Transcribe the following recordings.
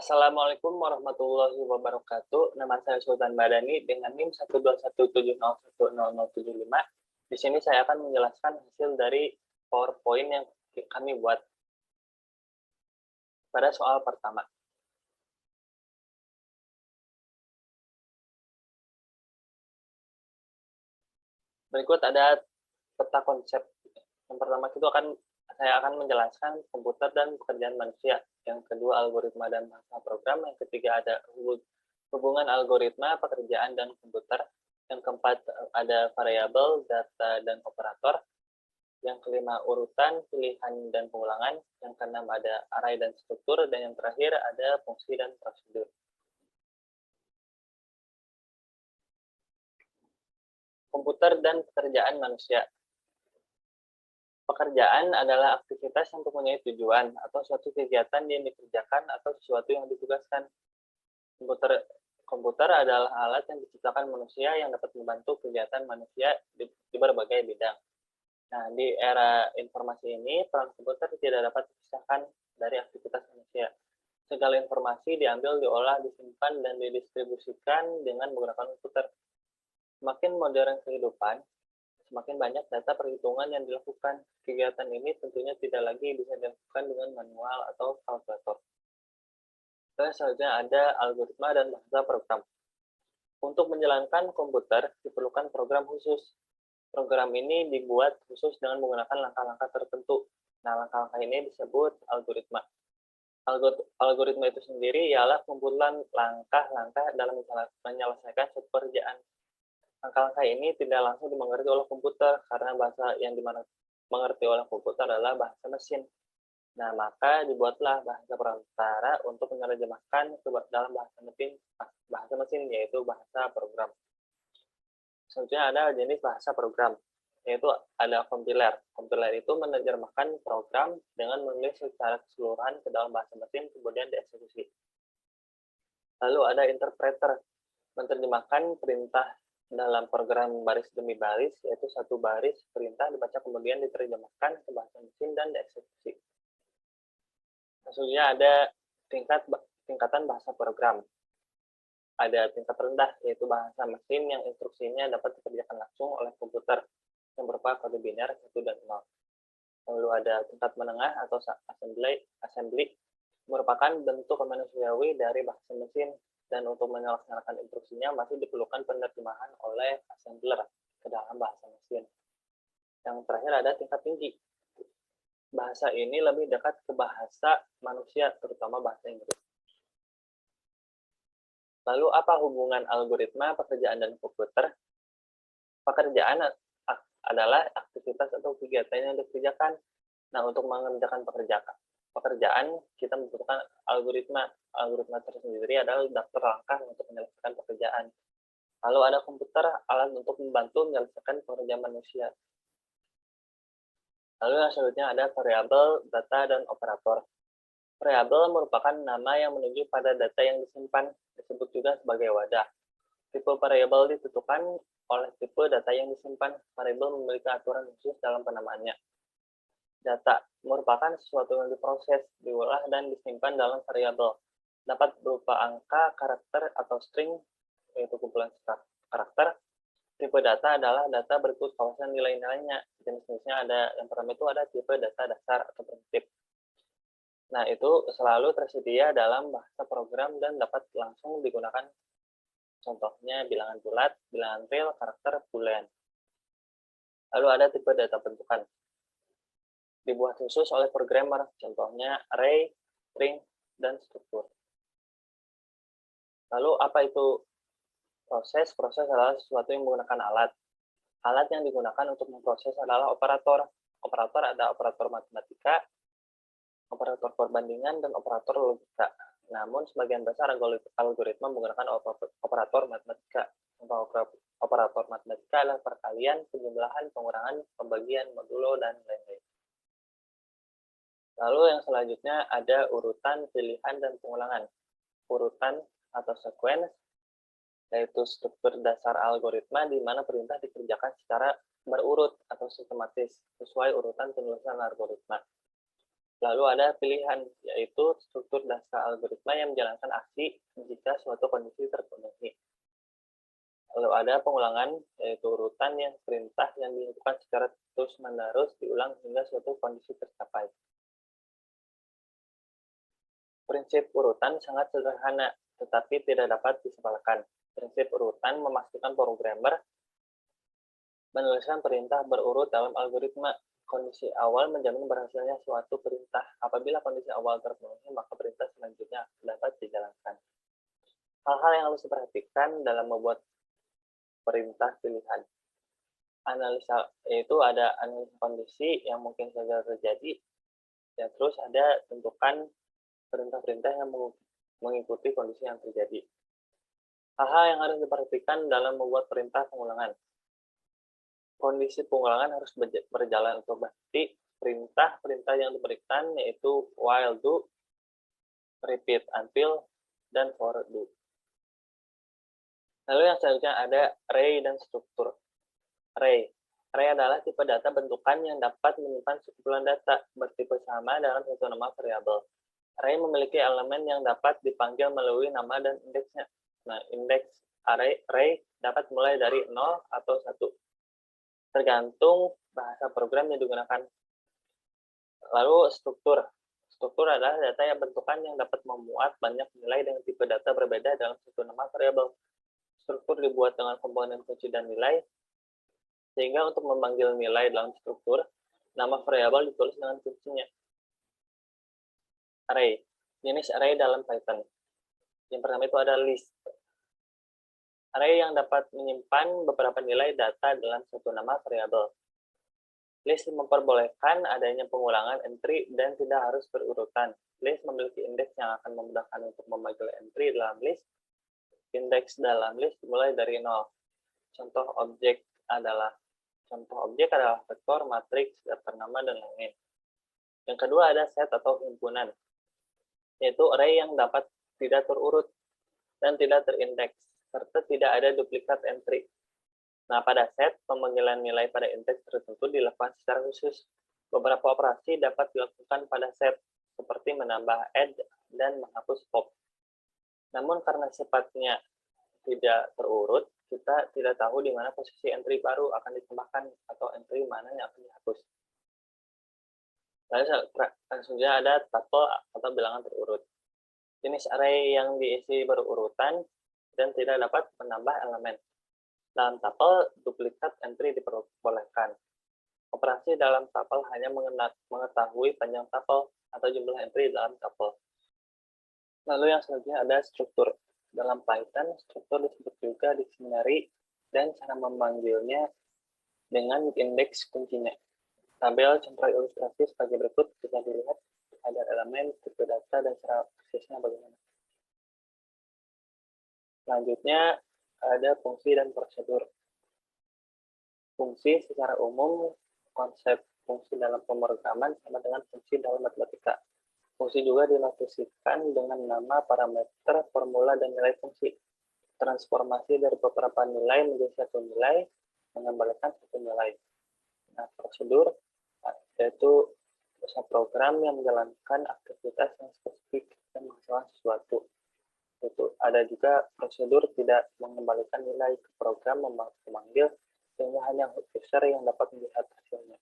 Assalamualaikum warahmatullahi wabarakatuh. Nama saya Sultan Badani dengan NIM 12170100075. Di sini saya akan menjelaskan hasil dari PowerPoint yang kami buat. Pada soal pertama. Berikut ada peta konsep. Yang pertama itu saya akan menjelaskan komputer dan pekerjaan manusia. Yang kedua, algoritma dan bahasa program. Yang ketiga, ada hubungan algoritma, pekerjaan, dan komputer. Yang keempat, ada variabel, data, dan operator. Yang kelima, urutan, pilihan, dan pengulangan. Yang keenam, ada array dan struktur. Dan yang terakhir, ada fungsi dan prosedur. Komputer dan pekerjaan manusia. Pekerjaan adalah aktivitas yang mempunyai tujuan atau suatu kegiatan yang dikerjakan atau sesuatu yang ditugaskan. Komputer adalah alat yang diciptakan manusia yang dapat membantu kegiatan manusia di berbagai bidang. Nah, di era informasi ini, peran komputer tidak dapat dipisahkan dari aktivitas manusia. Segala informasi diambil, diolah, disimpan, dan didistribusikan dengan menggunakan komputer. Semakin modern kehidupan, semakin banyak data perhitungan yang dilakukan. Kegiatan ini tentunya tidak lagi bisa dilakukan dengan manual atau kalkulator. Selanjutnya ada algoritma dan bahasa program. Untuk menjalankan komputer diperlukan program khusus. Program ini dibuat khusus dengan menggunakan langkah-langkah tertentu. Nah, langkah-langkah ini disebut algoritma. Algoritma itu sendiri ialah kumpulan langkah-langkah dalam menyelesaikan suatu pekerjaan. Langkah-langkah ini tidak langsung dimengerti oleh komputer karena bahasa yang dimengerti oleh komputer adalah bahasa mesin. Nah, maka dibuatlah bahasa perantara untuk menerjemahkan dalam bahasa mesin, yaitu bahasa program. Selanjutnya ada jenis bahasa program, yaitu ada compiler. Compiler itu menerjemahkan program dengan menulis secara keseluruhan ke dalam bahasa mesin, kemudian dieksekusi. Lalu ada interpreter, menerjemahkan perintah dalam program baris demi baris, yaitu satu baris perintah dibaca kemudian diterjemahkan ke bahasa mesin dan dieksekusi. Maksudnya ada tingkatan bahasa program. Ada tingkat rendah, yaitu bahasa mesin yang instruksinya dapat dikerjakan langsung oleh komputer, yang berupa kode biner 1 dan 0. Lalu ada tingkat menengah atau assembly merupakan bentuk manusiawi dari bahasa mesin, dan untuk melaksanakan instruksinya masih diperlukan penerjemahan oleh assembler ke dalam bahasa mesin. Yang terakhir ada tingkat tinggi. Bahasa ini lebih dekat ke bahasa manusia, terutama bahasa Inggris. Lalu apa hubungan algoritma, pekerjaan, dan komputer? Pekerjaan adalah aktivitas atau kegiatan yang dikerjakan. Nah, untuk mengerjakan pekerjaan, kita membutuhkan algoritma. Algoritma tersendiri adalah daftar langkah untuk menyelesaikan pekerjaan. Lalu ada komputer, alat untuk membantu menyelesaikan pekerjaan manusia. Lalu yang selanjutnya ada variabel, data, dan operator. Variabel merupakan nama yang menunjuk pada data yang disimpan, disebut juga sebagai wadah. Tipe variabel ditentukan oleh tipe data yang disimpan. Variabel memiliki aturan khusus dalam penamaannya. Data merupakan sesuatu yang diproses, diolah, dan disimpan dalam variabel. Dapat berupa angka, karakter, atau string, yaitu kumpulan karakter. Tipe data adalah data berikut kawasan nilai-nilainya. Jenis-jenisnya ada, yang pertama itu ada tipe data dasar atau primitif. Nah, itu selalu tersedia dalam bahasa program dan dapat langsung digunakan. Contohnya bilangan bulat, bilangan real, karakter, boolean. Lalu ada tipe data bentukan. Dibuat khusus oleh programmer, contohnya array, string, dan struktur. Lalu apa itu proses? Proses adalah sesuatu yang menggunakan alat. Alat yang digunakan untuk memproses adalah operator. Operator ada operator matematika, operator perbandingan, dan operator logika. Namun, sebagian besar algoritma menggunakan operator matematika. Operator matematika adalah perkalian, penjumlahan, pengurangan, pembagian, modulo, dan lain-lain. Lalu yang selanjutnya ada urutan, pilihan, dan pengulangan. Urutan atau sequence, yaitu struktur dasar algoritma di mana perintah dikerjakan secara berurut atau sistematis, sesuai urutan penulisan algoritma. Lalu ada pilihan, yaitu struktur dasar algoritma yang menjalankan aksi jika suatu kondisi terpenuhi. Lalu ada pengulangan, yaitu urutan yang perintah yang dilakukan secara terus-menerus diulang hingga suatu kondisi tercapai. Prinsip urutan sangat sederhana, tetapi tidak dapat disepelekan. Prinsip urutan memastikan programmer menuliskan perintah berurut dalam algoritma. Kondisi awal menjamin berhasilnya suatu perintah. Apabila kondisi awal terpenuhi, maka perintah selanjutnya dapat dijalankan. Hal-hal yang harus diperhatikan dalam membuat perintah pilihan. Analisa yaitu ada analisa kondisi yang mungkin saja terjadi, dan terus ada tentukan perintah-perintah yang mengikuti kondisi yang terjadi. Hal-hal yang harus diperhatikan dalam membuat perintah pengulangan. Kondisi pengulangan harus berjalan untuk berarti perintah-perintah yang diberikan yaitu while do, repeat until, dan for do. Lalu yang selanjutnya ada array dan struktur. Array adalah tipe data bentukan yang dapat menyimpan sekumpulan data bertipe sama dalam satu nama variabel. Array memiliki elemen yang dapat dipanggil melalui nama dan indeksnya. Nah, indeks array dapat mulai dari 0 atau 1. Tergantung bahasa program yang digunakan. Lalu struktur. Struktur adalah data yang bentukan yang dapat memuat banyak nilai dengan tipe data berbeda dalam satu nama variabel. Struktur dibuat dengan komponen kunci dan nilai, sehingga untuk memanggil nilai dalam struktur, nama variabel ditulis dengan kuncinya. Array. Jenis array dalam Python. Yang pertama itu ada list. Array yang dapat menyimpan beberapa nilai data dalam satu nama variabel. List memperbolehkan adanya pengulangan entry dan tidak harus berurutan. List memiliki indeks yang akan memudahkan untuk memanggil entry dalam list. Indeks dalam list dimulai dari 0. Contoh objek adalah vektor, matriks, daftar nama, dan lain-lain. Yang kedua ada set atau himpunan, yaitu array yang dapat tidak terurut dan tidak terindeks, serta tidak ada duplikat entry. Nah, pada set, pemanggilan nilai pada indeks tertentu dilakukan secara khusus. Beberapa operasi dapat dilakukan pada set, seperti menambah add dan menghapus pop. Namun karena sifatnya tidak terurut, kita tidak tahu di mana posisi entry baru akan ditambahkan atau entry mana yang akan dihapus. Lalu selanjutnya ada tuple atau bilangan terurut. Jenis array yang diisi berurutan dan tidak dapat menambah elemen. Dalam tuple, duplikat entry diperbolehkan. Operasi dalam tuple hanya mengetahui panjang tuple atau jumlah entry dalam tuple. Lalu yang selanjutnya ada struktur. Dalam Python, struktur disebut juga dictionary dan cara memanggilnya dengan indeks kuncinya. Tabel contoh ilustrasi sebagai berikut bisa dilihat ada elemen, tipe data, dan cara aksesnya bagaimana. Selanjutnya ada fungsi dan prosedur. Fungsi secara umum, konsep fungsi dalam pemrograman sama dengan fungsi dalam matematika. Fungsi juga dinotiskan dengan nama, parameter, formula, dan nilai fungsi. Transformasi dari beberapa nilai menjadi satu nilai, mengembalikan satu nilai. Nah, prosedur yaitu usaha program yang menjalankan aktivitas yang spesifik dan menghasilkan sesuatu. Itu ada juga prosedur tidak mengembalikan nilai ke program memanggil, sehingga hanya user yang dapat melihat hasilnya.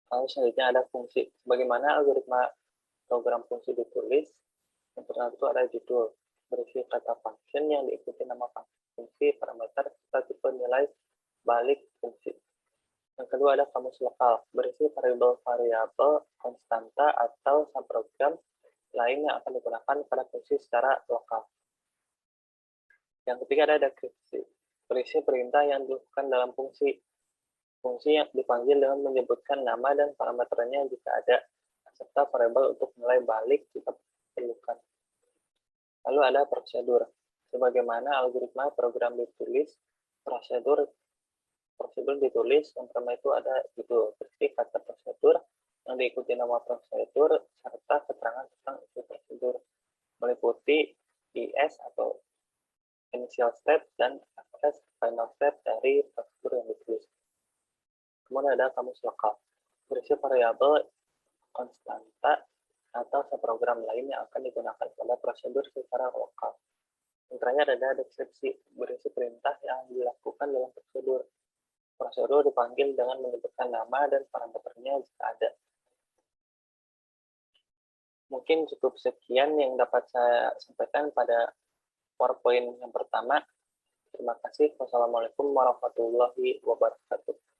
Lalu selanjutnya ada fungsi. Bagaimana algoritma program fungsi ditulis? Yang pertama itu ada judul, berisi kata function yang diikuti nama fungsi, parameter, serta tipe nilai balik fungsi. Yang kedua ada kamus lokal, berisi variabel, konstanta, atau subprogram lain yang akan digunakan pada fungsi secara lokal. Yang ketiga ada deskripsi, berisi perintah yang dilakukan dalam fungsi. Fungsi yang dipanggil dengan menyebutkan nama dan parameternya jika ada, serta variabel untuk nilai balik jika diperlukan. Lalu ada prosedur. Sebagaimana algoritma program ditulis, prosedur ditulis, yang pertama itu ada judul, berisi kata prosedur, yang diikuti nama prosedur, serta keterangan tentang isi prosedur, meliputi IS atau initial step dan FS final step dari prosedur yang ditulis. Kemudian ada kamus lokal, berisi variabel program lain yang akan digunakan pada prosedur secara lokal. Yang terakhir ada deskripsi, berisi perintah yang dilakukan dalam prosedur. Prosedur dipanggil dengan menyebutkan nama dan parameternya jika ada. Mungkin cukup sekian yang dapat saya sampaikan pada PowerPoint yang pertama. Terima kasih. Wassalamualaikum warahmatullahi wabarakatuh.